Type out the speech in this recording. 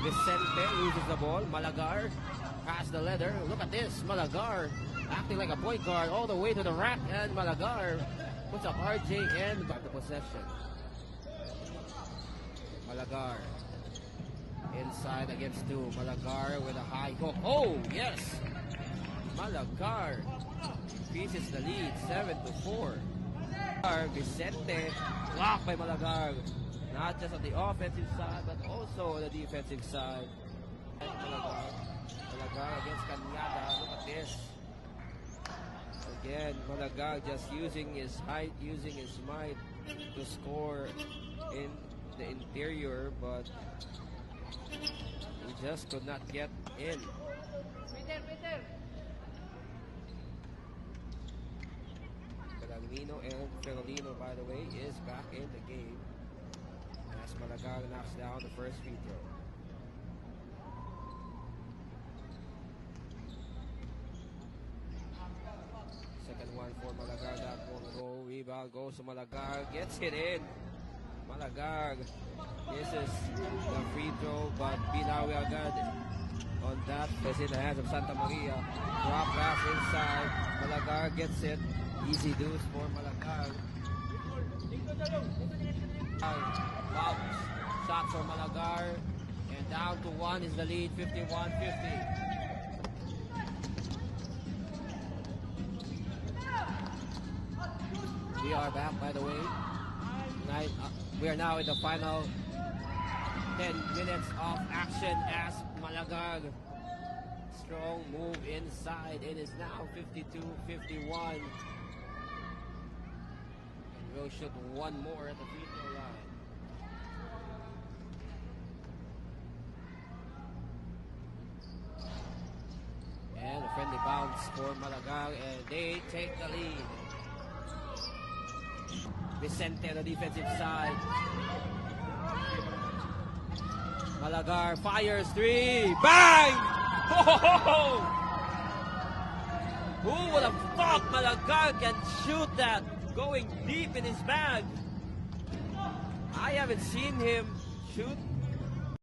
Vicente loses the ball. Malagar has the leather. Look at this. Malagar acting like a point guard all the way to the rack. And Malagar puts up RJ and got the possession. Malagar inside against two. Malagar with a high hook. Oh, yes. Malagar increases the lead 7-4. Vicente blocked by Malagar. Not just on the offensive side, but also on the defensive side. Malagar against Cañada. Look at this. Again, Malagar just using his height, using his might to score in the interior, but he just could not get in. Pellegrino and Ferolino, by the way, is back in the game as Malagar knocks down the first free throw. Second one for Malagar, that won't go. Rebound goes to Malagar, gets it in. Malagar misses the free throw, but Binawi agad on that. It's in the hands of Santa Maria. Drop pass inside. Malagar gets it. Easy deuce for Malagar. Bounce. Shot for Malagar. And down to one is the lead, 51-50. We are back, by the way. We are now in the final 10 minutes of action as Malagar. Strong move inside. It is now 52-51. And we'll shoot one more at the free throw line. And a friendly bounce for Malagar, and they take the lead. Vicente on the defensive side. Malagar fires three. Bang! Oh! Who would have thought Malagar can shoot that going deep in his bag? I haven't seen him shoot